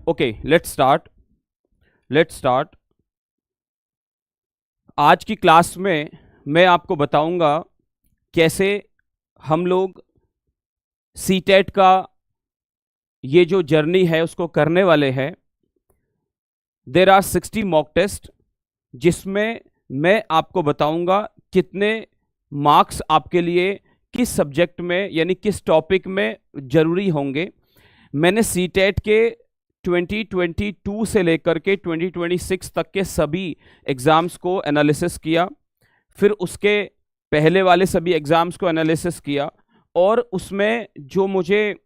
Okay, let's start. आज की class में मैं आपको बताऊंगा कैसे हम लोग सीटेट का ये जो जर्नी है उसको करने वाले हैं। देयर आर 60 मॉक टेस्ट, जिसमें मैं आपको बताऊंगा कितने मार्क्स आपके लिए किस सब्जेक्ट में यानी किस टॉपिक में जरूरी होंगे। मैंने सीटेट के 2022 से लेकर के 2026 तक के सभी एग्ज़ाम्स को एनालिसिस किया, फिर उसके पहले वाले सभी एग्ज़ाम्स को एनालिसिस किया, और उसमें जो मुझे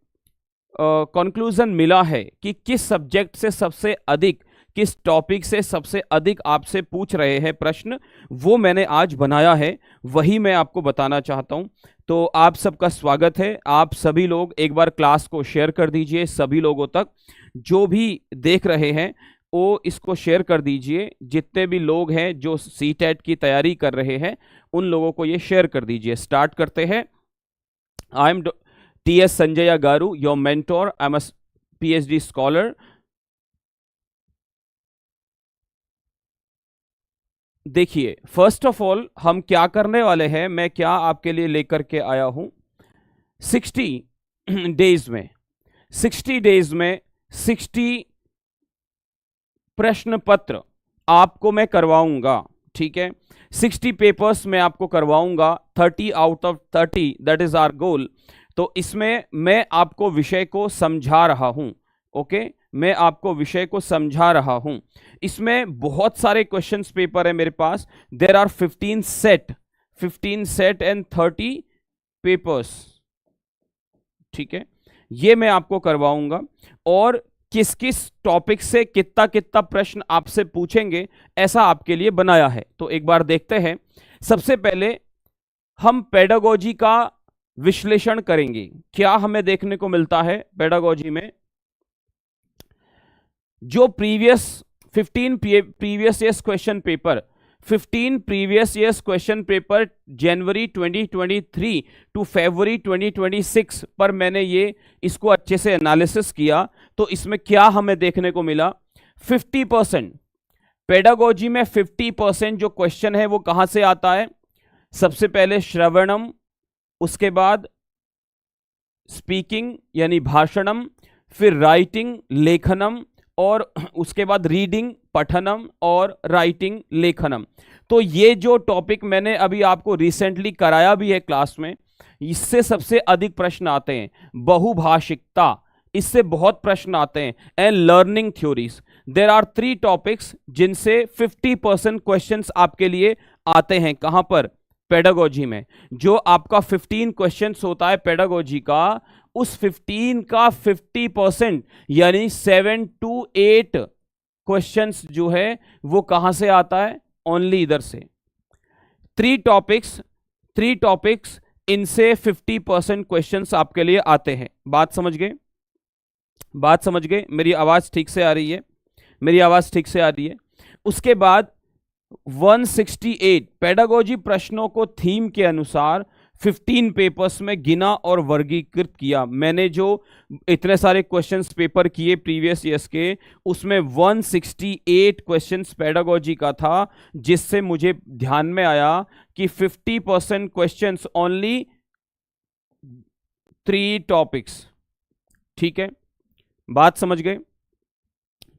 कंक्लूजन मिला है कि किस सब्जेक्ट से सबसे अधिक, किस टॉपिक से सबसे अधिक आपसे पूछ रहे हैं प्रश्न, वो मैंने आज बनाया है, वही मैं आपको बताना चाहता हूं। तो आप सबका स्वागत है। आप सभी लोग एक बार क्लास को शेयर कर दीजिए, सभी लोगों तक जो भी देख रहे हैं वो इसको शेयर कर दीजिए। जितने भी लोग हैं जो सीटेट की तैयारी कर रहे हैं उन लोगों को ये शेयर कर दीजिए। स्टार्ट करते हैं। I am T.S. Sanjaya Garu, your mentor. I'm a PhD scholar. देखिए, फर्स्ट ऑफ ऑल हम क्या करने वाले हैं, मैं क्या आपके लिए लेकर के आया हूं। 60 डेज में 60 प्रश्न पत्र आपको मैं करवाऊंगा, ठीक है। 60 पेपर्स में आपको करवाऊंगा, 30 out of 30, that is our goal. तो इसमें मैं आपको विषय को समझा रहा हूं, ओके, मैं आपको विषय को समझा रहा हूं। इसमें बहुत सारे क्वेश्चंस पेपर है मेरे पास। There are 15 set and 30 papers, ठीक है। ये मैं आपको करवाऊंगा, और किस किस टॉपिक से कितना कितना प्रश्न आपसे पूछेंगे ऐसा आपके लिए बनाया है। तो एक बार देखते हैं। सबसे पहले हम पेडागोजी का विश्लेषण करेंगे। क्या हमें देखने को मिलता है पेडागोजी में, जो 15 previous years question paper, 15 previous years question paper जनवरी 2023 टू फरवरी 2026 पर मैंने ये इसको अच्छे से एनालिसिस किया। तो इसमें क्या हमें देखने को मिला, 50% पेडागोजी में 50% जो क्वेश्चन है वो कहां से आता है। सबसे पहले श्रवणम, उसके बाद स्पीकिंग यानी भाषणम, फिर राइटिंग लेखनम, और उसके बाद रीडिंग पठनम और राइटिंग लेखनम। तो ये जो टॉपिक मैंने अभी आपको रिसेंटली कराया भी है क्लास में, इससे सबसे अधिक प्रश्न आते हैं। बहुभाषिकता, इससे बहुत प्रश्न आते हैं, and learning theories. There are 3 topics जिनसे 50% क्वेश्चंस आपके लिए आते हैं। कहां पर, पेडागोजी में। जो आपका 15 क्वेश्चंस होता है पेडागोजी का, उस 15 का 50% यानी 7 to 8 क्वेश्चंस जो है वो कहां से आता है, ओनली इधर से। 3 टॉपिक्स इनसे 50% क्वेश्चंस आपके लिए आते हैं। बात समझ गए? मेरी आवाज ठीक से आ रही है? उसके बाद 168 पेडागोजी प्रश्नों को थीम के अनुसार 15 पेपर्स में गिना और वर्गीकृत किया। मैंने जो इतने सारे क्वेश्चंस पेपर किए प्रीवियस ईयर्स के, उसमें 168 क्वेश्चंस पेडागोजी का था, जिससे मुझे ध्यान में आया कि 50% क्वेश्चंस ओनली 3 टॉपिक्स, ठीक है। बात समझ गए,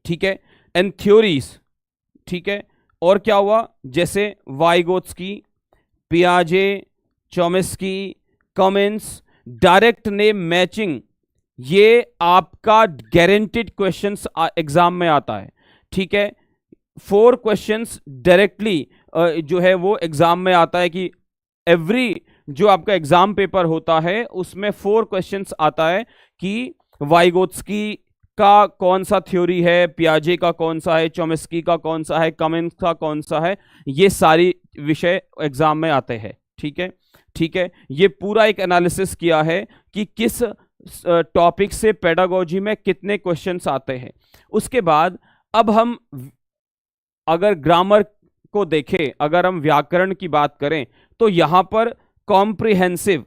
ठीक है। एंड थ्योरीज, ठीक है। और क्या हुआ, जैसे वाइगोत्स्की, पियाजे, Chomsky, Cummins, direct name matching, ये आपका गारंटीड क्वेश्चंस एग्जाम में आता है, ठीक है। 4 क्वेश्चंस डायरेक्टली जो है वो एग्जाम में आता है कि एवरी जो आपका एग्जाम पेपर होता है उसमें 4 क्वेश्चंस आता है कि वाइगोत्स्की का कौन सा थ्योरी है, पियाजे का कौन सा है, चॉम्स्की का कौन सा है, कमिंस का कौन सा है। ये सारी विषय एग्जाम में आते हैं, ठीक है। ये पूरा एक एनालिसिस किया है कि किस टॉपिक से पेडागोजी में कितने क्वेश्चंस आते हैं। उसके बाद अब हम अगर ग्रामर को देखें, अगर हम व्याकरण की बात करें, तो यहां पर कॉम्प्रिहेंसिव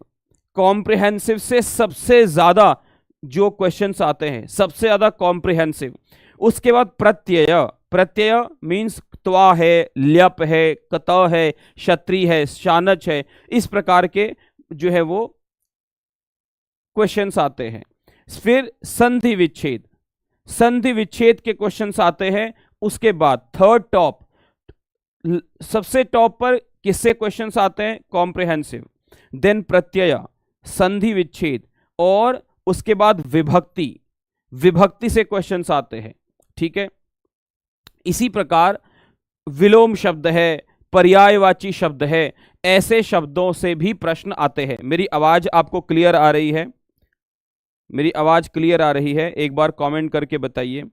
से सबसे ज्यादा जो क्वेश्चंस आते हैं, सबसे ज्यादा कॉम्प्रिहेंसिव उसके बाद प्रत्यय, प्रत्यय मीन्स त्वा है, ल्यप है, कत है, क्षत्रि है, शानच है, इस प्रकार के जो है वो क्वेश्चंस आते हैं। फिर संधि विच्छेद, संधि विच्छेद के क्वेश्चंस आते हैं। उसके बाद थर्ड टॉप, सबसे टॉप पर किससे क्वेश्चंस आते हैं? कॉम्प्रिहेंसिव, देन प्रत्यय, संधि विच्छेद, और उसके बाद विभक्ति, विभक्ति से क्वेश्चंस आते हैं। ठीक है, इसी प्रकार विलोम शब्द है, पर्यायवाची शब्द है, ऐसे शब्दों से भी प्रश्न आते हैं। मेरी आवाज आपको क्लियर आ रही है? मेरी आवाज क्लियर आ रही है? एक बार कमेंट करके बताइए।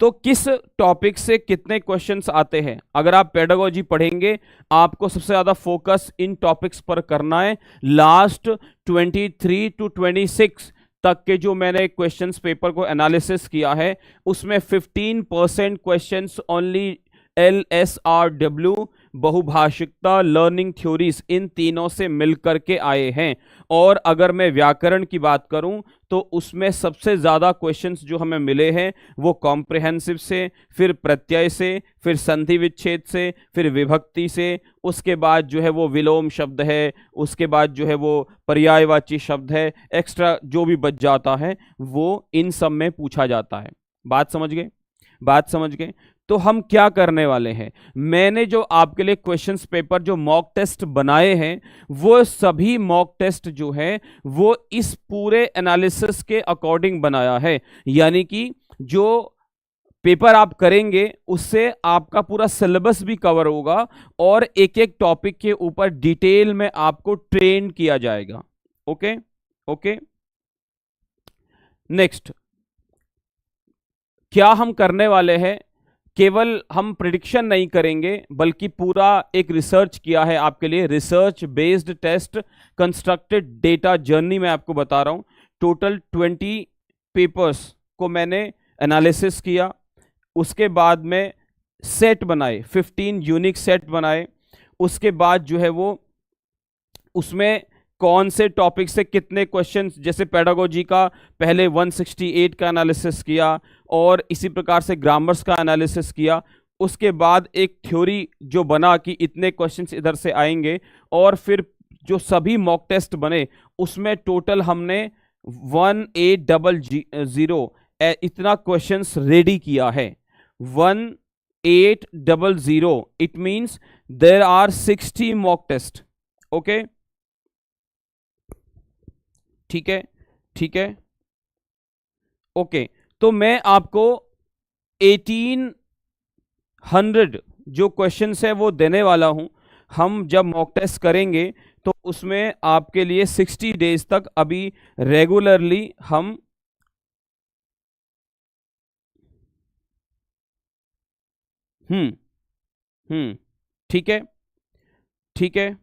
तो किस टॉपिक से कितने क्वेश्चंस आते हैं? अगर आप पेडागोजी पढ़ेंगे, आपको सबसे ज्यादा फोकस इन टॉपिक्स पर करना है। लास्ट 23 to 26 तक के जो मैंने क्वेश्चंस पेपर को एनालिसिस किया है, उसमें 15% क्वेश्चंस ओनली LSRW, बहुभाषिकता, लर्निंग थ्योरीज, इन तीनों से मिलकर के आए हैं। और अगर मैं व्याकरण की बात करूं तो उसमें सबसे ज़्यादा क्वेश्चंस जो हमें मिले हैं वो कॉम्प्रिहेंसिव से, फिर प्रत्यय से, फिर संधि विच्छेद से, फिर विभक्ति से, उसके बाद जो है वो विलोम शब्द है, उसके बाद जो है वो पर्यायवाची शब्द है, एक्स्ट्रा जो भी बच जाता है वो इन सब में पूछा जाता है। बात समझ गए? बात समझ गए? तो हम क्या करने वाले हैं, मैंने जो आपके लिए क्वेश्चंस पेपर जो मॉक टेस्ट बनाए हैं, वो सभी मॉक टेस्ट जो है वो इस पूरे एनालिसिस के अकॉर्डिंग बनाया है। यानी कि जो पेपर आप करेंगे उससे आपका पूरा सिलेबस भी कवर होगा और एक एक टॉपिक के ऊपर डिटेल में आपको ट्रेन किया जाएगा। ओके ओके, नेक्स्ट क्या हम करने वाले हैं, केवल हम प्रिडिक्शन नहीं करेंगे बल्कि पूरा एक रिसर्च किया है आपके लिए, research based test constructed data journey मैं आपको बता रहा हूं। टोटल 20 पेपर्स को मैंने एनालिसिस किया, उसके बाद में सेट बनाए, 15 यूनिक सेट बनाए। उसके बाद जो है वो उसमें कौन से टॉपिक से कितने क्वेश्चंस, जैसे पेडागोजी का पहले 168 का एनालिसिस किया और इसी प्रकार से ग्रामर्स का एनालिसिस किया। उसके बाद एक थ्योरी जो बना कि इतने क्वेश्चंस इधर से आएंगे, और फिर जो सभी मॉक टेस्ट बने उसमें टोटल हमने 1800 इतना क्वेश्चंस रेडी किया है। 1800, it means there are 60 mock test. Okay, ठीक है, ठीक है, ओके। तो मैं आपको 1800 जो क्वेश्चंस है वो देने वाला हूं। हम जब मॉक टेस्ट करेंगे तो उसमें आपके लिए 60 डेज तक अभी रेगुलरली हम ठीक है, ठीक है,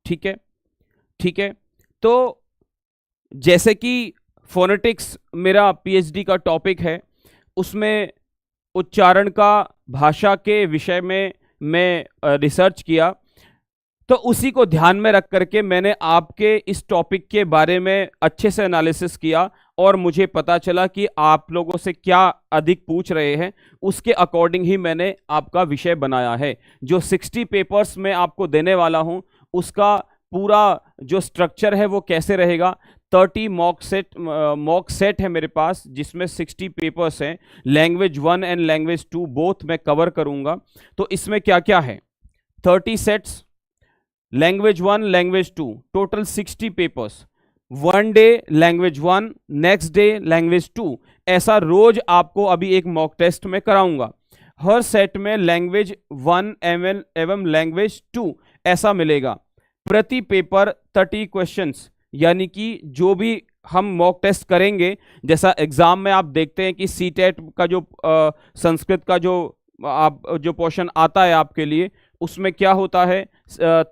ठीक है, ठीक है। तो जैसे कि फोनेटिक्स मेरा पीएचडी का टॉपिक है, उसमें उच्चारण का भाषा के विषय में मैं रिसर्च किया, तो उसी को ध्यान में रख करके मैंने आपके इस टॉपिक के बारे में अच्छे से एनालिसिस किया और मुझे पता चला कि आप लोगों से क्या अधिक पूछ रहे हैं, उसके अकॉर्डिंग ही मैंने आपका विषय बनाया है। जो 60 पेपर्स मैं आपको देने वाला हूं उसका पूरा जो स्ट्रक्चर है वो कैसे रहेगा। 30 मॉक सेट है मेरे पास जिसमें 60 पेपर्स हैं। लैंग्वेज 1 एंड लैंग्वेज 2 बोथ मैं कवर करूंगा। तो इसमें क्या क्या है, 30 sets, language 1 language 2, total 60 papers. One day language 1, next day language 2, ऐसा रोज आपको अभी एक मॉक टेस्ट में कराऊंगा। हर सेट में लैंग्वेज 1 एवं लैंग्वेज 2 ऐसा मिलेगा। प्रति पेपर 30 क्वेश्चंस, यानी कि जो भी हम मॉक टेस्ट करेंगे, जैसा एग्जाम में आप देखते हैं कि सीटेट का जो संस्कृत का जो पोर्शन आता है आपके लिए, उसमें क्या होता है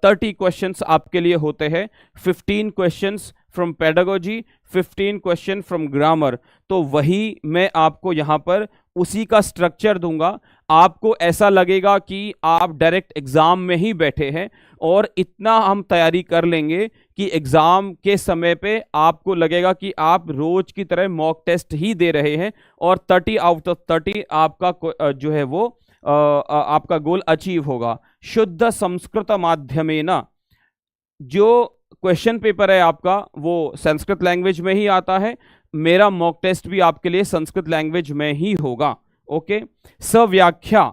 30 क्वेश्चंस आपके लिए होते हैं। 15 questions from pedagogy, 15 question from grammar. तो वही मैं आपको यहाँ पर उसी का स्ट्रक्चर दूंगा। आपको ऐसा लगेगा कि आप डायरेक्ट एग्जाम में ही बैठे हैं, और इतना हम तैयारी कर लेंगे कि एग्जाम के समय पे आपको लगेगा कि आप रोज की तरह मॉक टेस्ट ही दे रहे हैं, और 30 आउट ऑफ 30 आपका जो है वो आपका गोल अचीव होगा। शुद्ध संस्कृत माध्यमेन, जो क्वेश्चन पेपर है आपका वो संस्कृत लैंग्वेज में ही आता है। मेरा मॉक टेस्ट भी आपके लिए संस्कृत लैंग्वेज में ही होगा। ओके, सव्याख्या,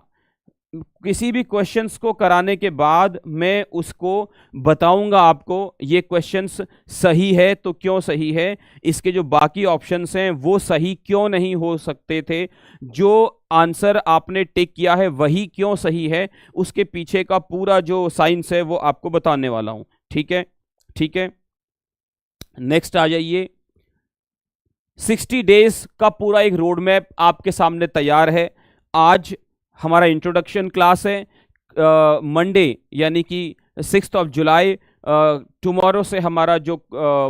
किसी भी क्वेश्चंस को कराने के बाद मैं उसको बताऊंगा आपको ये क्वेश्चंस सही है तो क्यों सही है, इसके जो बाकी ऑप्शंस हैं वो सही क्यों नहीं हो सकते थे, जो आंसर आपने टिक किया है वही क्यों सही है, उसके पीछे का पूरा जो साइंस है वो आपको बताने वाला हूं। ठीक है, ठीक है। नेक्स्ट आ जाइए। 60 डेज का पूरा एक रोड मैप आपके सामने तैयार है। आज हमारा इंट्रोडक्शन क्लास है, मंडे यानी कि 6 जुलाई, टुमारो से हमारा जो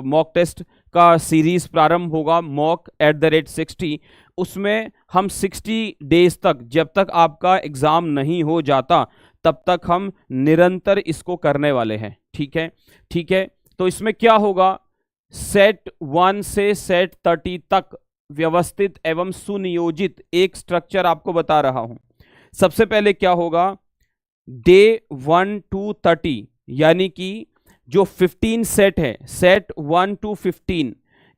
मॉक टेस्ट का सीरीज प्रारंभ होगा, मॉक @60। उसमें हम 60 डेज तक, जब तक आपका एग्जाम नहीं हो जाता तब तक हम निरंतर इसको करने वाले हैं। ठीक है, ठीक है। तो इसमें क्या होगा, सेट 1 से सेट 30 तक व्यवस्थित एवं सुनियोजित एक स्ट्रक्चर आपको बता रहा हूं। सबसे पहले क्या होगा, डे 1 to 30 यानी कि जो 15 सेट है, सेट 1 to 15,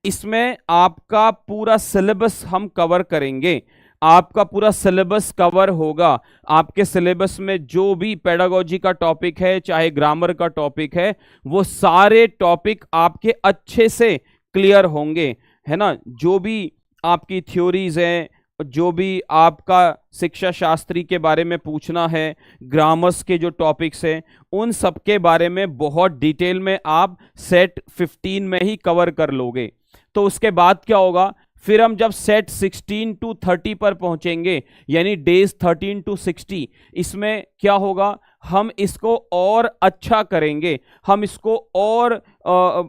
इसमें आपका पूरा सिलेबस हम कवर करेंगे। आपका पूरा सिलेबस कवर होगा। आपके सिलेबस में जो भी पेडागोजी का टॉपिक है, चाहे ग्रामर का टॉपिक है, वो सारे टॉपिक आपके अच्छे से क्लियर होंगे, है ना। जो भी आपकी थ्योरीज हैं, जो भी आपका शिक्षा शास्त्री के बारे में पूछना है, ग्रामर्स के जो टॉपिक्स हैं, उन सब के बारे में बहुत डिटेल में आप सेट 15 में ही कवर कर लोगे। तो उसके बाद क्या होगा, फिर हम जब सेट 16 to 30 पर पहुंचेंगे, यानी डेज 13 to 60, इसमें क्या होगा, हम इसको और अच्छा करेंगे। हम इसको और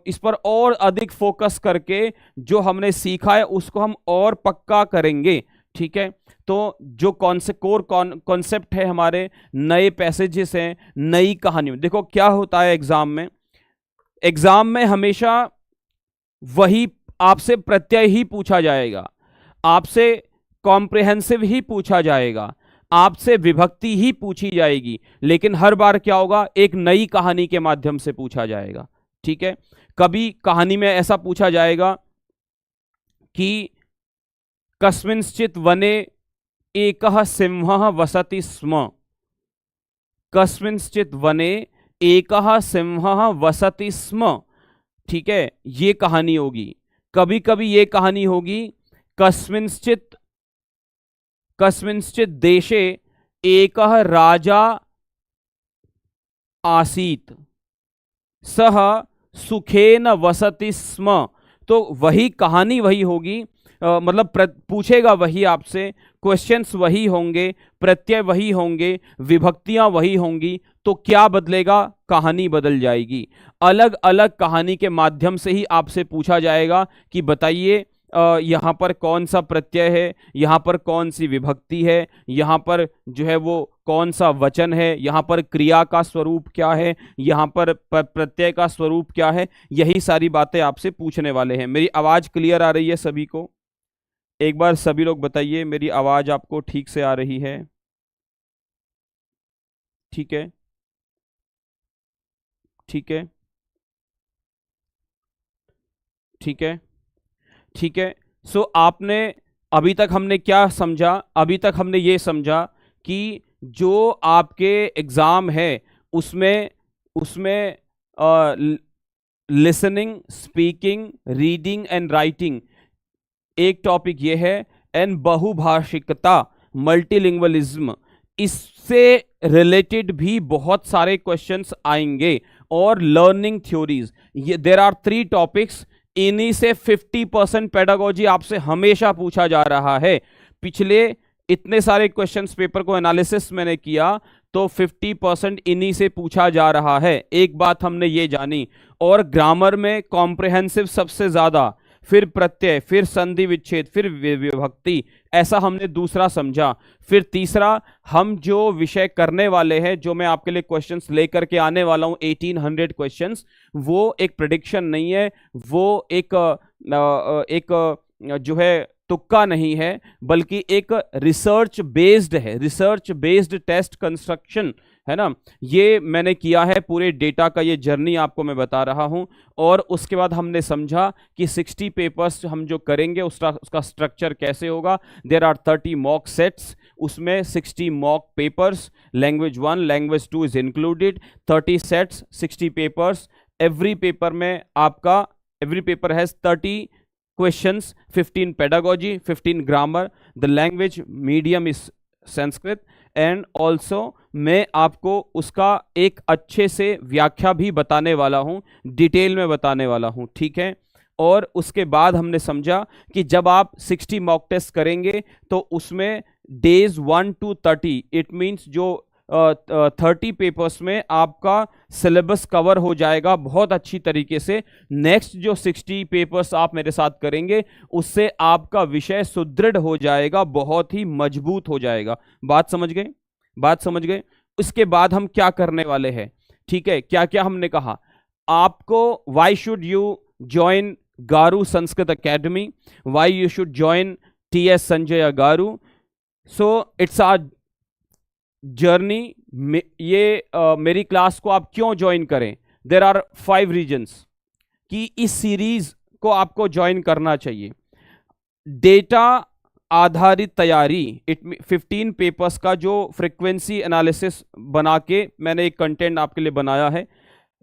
इस पर और अधिक फोकस करके जो हमने सीखा है उसको हम और पक्का करेंगे। ठीक है, तो जो कोर कॉन्सेप्ट है, हमारे नए पैसेजेस हैं, नई कहानी। देखो क्या होता है एग्जाम में हमेशा वही आपसे प्रत्यय ही पूछा जाएगा, आपसे कॉम्प्रिहेंसिव ही पूछा जाएगा, आपसे विभक्ति ही पूछी जाएगी, लेकिन हर बार क्या होगा, एक नई कहानी के माध्यम से पूछा जाएगा। ठीक है, कभी कहानी में ऐसा पूछा जाएगा कि कस्मिंश्चित् वने एकः सिंहः वसति स्म, कस्मिंश्चित् वने एकः सिंहः वसति स्म। ठीक है, ये कहानी होगी। कभी कभी ये कहानी होगी, कस्मिंश्चित् देशे एकः राजा आसीत् सह सुखेन वसति स्म। तो वही कहानी वही होगी, मतलब पूछेगा वही आपसे, क्वेश्चंस वही होंगे, प्रत्यय वही होंगे, विभक्तियां वही होंगी, तो क्या बदलेगा, कहानी बदल जाएगी। अलग अलग कहानी के माध्यम से ही आपसे पूछा जाएगा कि बताइए यहाँ पर कौन सा प्रत्यय है, यहाँ पर कौन सी विभक्ति है, यहाँ पर जो है वो कौन सा वचन है, यहाँ पर क्रिया का स्वरूप क्या है, यहाँ पर प्रत्यय का स्वरूप क्या है। यही सारी बातें आपसे पूछने वाले हैं। मेरी आवाज क्लियर आ रही है सभी को? एक बार सभी लोग बताइए, मेरी आवाज आपको ठीक से आ रही है? ठीक है, ठीक है, ठीक है, ठीक है। सो आपने अभी तक हमने क्या समझा, अभी तक हमने ये समझा कि जो आपके एग्जाम है उसमें listening, speaking, reading and writing एक टॉपिक ये है, एंड बहुभाषिकता, मल्टीलिंग्वलिज्म, इससे रिलेटेड भी बहुत सारे क्वेश्चंस आएंगे, और लर्निंग थ्योरीज। ये देयर आर 3 टॉपिक्स। इन्हीं से 50% पेडागोजी आपसे हमेशा पूछा जा रहा है। पिछले इतने सारे क्वेश्चंस पेपर को एनालिसिस मैंने किया तो 50% इन्हीं से पूछा जा रहा है। एक बात हमने ये जानी। और ग्रामर में कॉम्प्रिहेंसिव सबसे ज्यादा, फिर प्रत्यय, फिर संधि विच्छेद, फिर विभक्ति, ऐसा हमने दूसरा समझा। फिर तीसरा, हम जो विषय करने वाले हैं, जो मैं आपके लिए क्वेश्चंस लेकर के आने वाला हूं 1800 क्वेश्चंस, वो एक प्रेडिक्शन नहीं है, वो एक जो है तुक्का नहीं है, बल्कि एक रिसर्च बेस्ड है, रिसर्च बेस्ड टेस्ट कंस्ट्रक्शन है ना। ये मैंने किया है, पूरे डेटा का ये जर्नी आपको मैं बता रहा हूं। और उसके बाद हमने समझा कि 60 पेपर्स हम जो करेंगे उसका स्ट्रक्चर कैसे होगा। देयर आर 30 मॉक सेट्स, उसमें 60 mock papers, language 1 language 2 is included, 30 sets 60 papers. Every paper has 30 questions, 15 pedagogy, 15 grammar, the language medium is Sanskrit, and also मैं आपको उसका एक अच्छे से व्याख्या भी बताने वाला हूं, डिटेल में बताने वाला हूं, ठीक है। और उसके बाद हमने समझा कि जब आप 60 मॉक टेस्ट करेंगे तो उसमें डेज 1 to 30, इट मीन्स जो 30 पेपर्स में आपका सिलेबस कवर हो जाएगा बहुत अच्छी तरीके से। नेक्स्ट जो 60 पेपर्स आप मेरे साथ करेंगे उससे आपका विषय सुदृढ़ हो जाएगा, बहुत ही मजबूत हो जाएगा। बात समझ गए? बात समझ गए? उसके बाद हम क्या करने वाले हैं, ठीक है, क्या क्या हमने कहा आपको। Why should you join garu Sanskrit academy, why you should join TS Sanjay garu. So it's a journey. ये मेरी क्लास को आप क्यों ज्वाइन करें? देर आर 5 रीजंस कि इस सीरीज को आपको ज्वाइन करना चाहिए। डेटा आधारित तैयारी, 15 पेपर्स का जो फ्रीक्वेंसी एनालिसिस बना के मैंने एक कंटेंट आपके लिए बनाया है,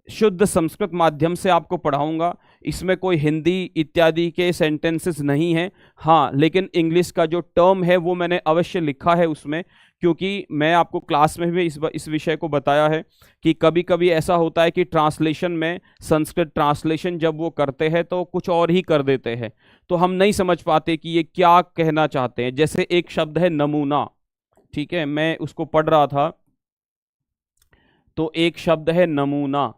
शुद्ध संस्कृत माध्यम से आपको पढ़ाऊंगा। इसमें कोई हिंदी इत्यादि के सेंटेंसेस नहीं हैं, हाँ, लेकिन इंग्लिश का जो टर्म है वो मैंने अवश्य लिखा है उसमें, क्योंकि मैं आपको क्लास में भी इस विषय को बताया है कि कभी कभी ऐसा होता है कि ट्रांसलेशन में, संस्कृत ट्रांसलेशन जब वो करते हैं तो कुछ और ही कर देते हैं, तो हम नहीं समझ पाते कि ये क्या कहना चाहते हैं। जैसे एक शब्द है नमूना, ठीक है, मैं उसको पढ़ रहा था, तो एक शब्द है नमूना।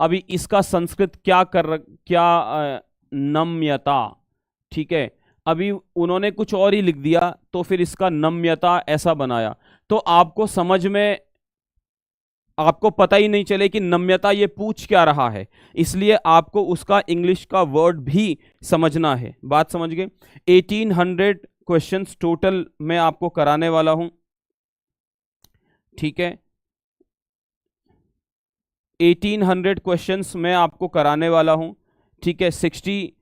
अभी इसका संस्कृत क्या नम्यता, ठीक है, अभी उन्होंने कुछ और ही लिख दिया तो फिर इसका नम्यता ऐसा बनाया, तो आपको समझ में, आपको पता ही नहीं चले कि नम्यता ये पूछ क्या रहा है, इसलिए आपको उसका इंग्लिश का वर्ड भी समझना है। बात समझ गए? 1800 क्वेश्चंस टोटल मैं आपको कराने वाला हूं, ठीक है, 1800 क्वेश्चंस मैं आपको कराने वाला हूं, ठीक है। 60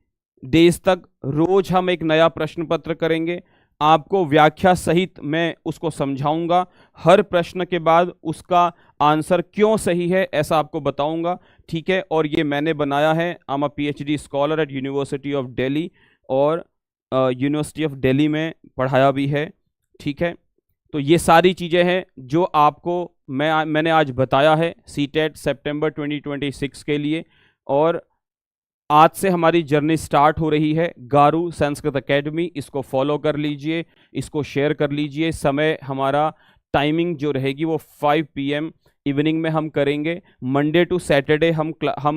डेज तक रोज हम एक नया प्रश्न पत्र करेंगे, आपको व्याख्या सहित मैं उसको समझाऊंगा, हर प्रश्न के बाद उसका आंसर क्यों सही है ऐसा आपको बताऊंगा, ठीक है। और ये मैंने बनाया है, I am a PhD scholar at university of Delhi, और यूनिवर्सिटी ऑफ दिल्ली में पढ़ाया भी है, ठीक है। तो ये सारी चीज़ें हैं जो आपको मैंने आज बताया है CTET सितंबर 2026 के लिए। और आज से हमारी जर्नी स्टार्ट हो रही है गारू संस्कृत एकेडमी, इसको फॉलो कर लीजिए, इसको शेयर कर लीजिए। समय हमारा टाइमिंग जो रहेगी वो 5 PM इवनिंग में हम करेंगे। मंडे टू सैटरडे हम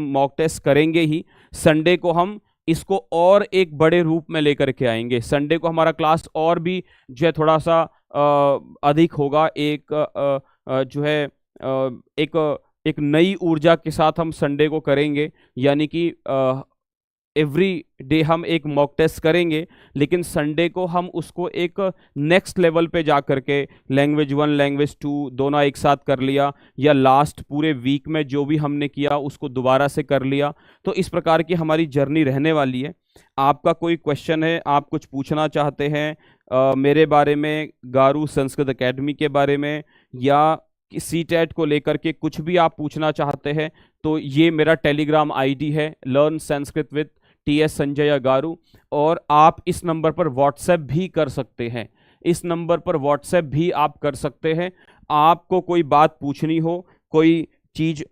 मॉक टेस्ट करेंगे ही, संडे को हम इसको और एक बड़े रूप में लेकर के आएंगे। संडे को हमारा क्लास और भी जो है थोड़ा सा अधिक होगा, जो है एक नई ऊर्जा के साथ हम संडे को करेंगे, यानी कि एवरी डे हम एक मॉक टेस्ट करेंगे, लेकिन संडे को हम उसको एक नेक्स्ट लेवल पे जा करके लैंग्वेज 1 लैंग्वेज 2 दोनों एक साथ कर लिया, या लास्ट पूरे वीक में जो भी हमने किया उसको दोबारा से कर लिया। तो इस प्रकार की हमारी जर्नी रहने वाली है। आपका कोई क्वेश्चन है, आप कुछ पूछना चाहते हैं मेरे बारे में, गारू संस्कृत एकेडमी के बारे में, या CTET को लेकर के कुछ भी आप पूछना चाहते हैं, तो ये मेरा टेलीग्राम ID है, learn Sanskrit with TS Sanjay garu. और आप इस नंबर पर व्हाट्सएप भी कर सकते हैं, इस नंबर पर व्हाट्सएप भी आप कर सकते हैं। आपको कोई बात पूछनी हो, कोई चीज़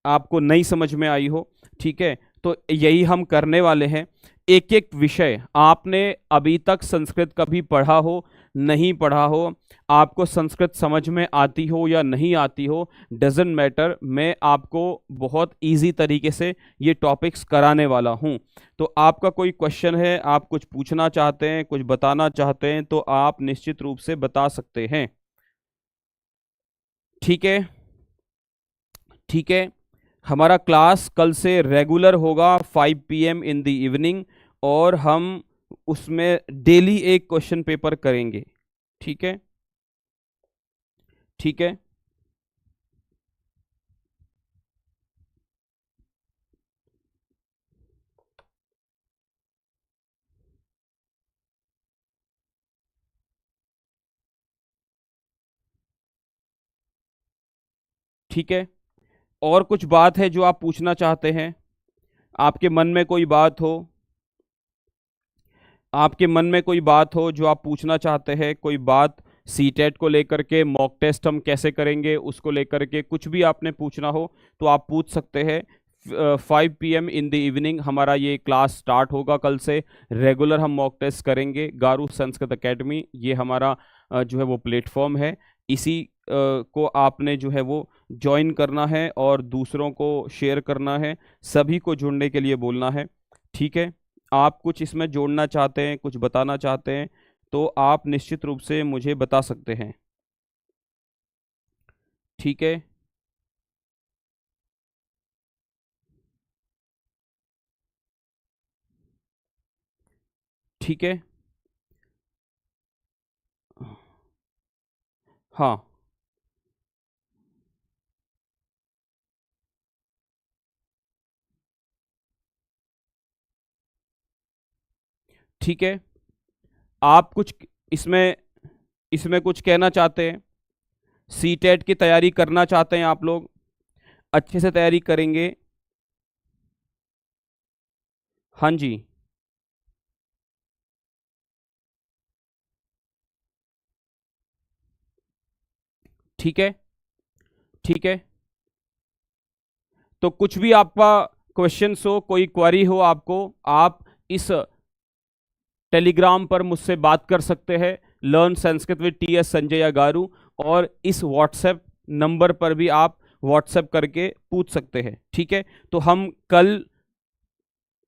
आपको नहीं समझ में आई हो, ठीक है, तो यही हम करने वाले हैं। एक एक विषय आपने अभी तक संस्कृत कभी पढ़ा हो, नहीं पढ़ा हो, आपको संस्कृत समझ में आती हो या नहीं आती हो, डजेंट मैटर, मैं आपको बहुत इजी तरीके से ये टॉपिक्स कराने वाला हूँ। तो आपका कोई क्वेश्चन है, आप कुछ पूछना चाहते हैं, कुछ बताना चाहते हैं, तो आप निश्चित रूप से बता सकते हैं। ठीक है, ठीक है। हमारा क्लास कल से रेगुलर होगा 5 PM इन द इवनिंग, और हम उसमें डेली एक क्वेश्चन पेपर करेंगे। ठीक है, ठीक है, ठीक है। और कुछ बात है जो आप पूछना चाहते हैं, आपके मन में कोई बात हो, आपके मन में कोई बात हो जो आप पूछना चाहते हैं, कोई बात सीटेट को लेकर के, मॉक टेस्ट हम कैसे करेंगे उसको लेकर के, कुछ भी आपने पूछना हो तो आप पूछ सकते हैं। 5 PM इन द इवनिंग हमारा ये क्लास स्टार्ट होगा कल से। रेगुलर हम मॉक टेस्ट करेंगे। गारू संस्कृत एकेडमी ये हमारा जो है वो प्लेटफॉर्म है। इसी को आपने जो है वो ज्वाइन करना है और दूसरों को शेयर करना है, सभी को जुड़ने के लिए बोलना है। ठीक है, आप कुछ इसमें जोड़ना चाहते हैं, कुछ बताना चाहते हैं, तो आप निश्चित रूप से मुझे बता सकते हैं। ठीक है, ठीक है, हाँ, ठीक है। आप कुछ इसमें इसमें कुछ कहना चाहते हैं? सीटेट की तैयारी करना चाहते हैं आप लोग? अच्छे से तैयारी करेंगे? हाँ जी, ठीक है, ठीक है। तो कुछ भी आपका क्वेश्चन हो, कोई क्वेरी हो आपको, आप इस टेलीग्राम पर मुझसे बात कर सकते हैं, learn Sanskrit with TS Sanjay या गारू, और इस व्हाट्सएप नंबर पर भी आप व्हाट्सएप करके पूछ सकते हैं। ठीक है, तो हम कल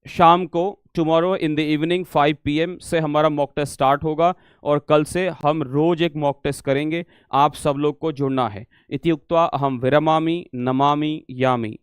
शाम को, tomorrow in the evening 5 PM से हमारा मॉक टेस्ट स्टार्ट होगा, और कल से हम रोज एक मॉक टेस्ट करेंगे। आप सब लोग को जुड़ना है। इति उक्त्वा अहम विरमामि, नमामि यामि।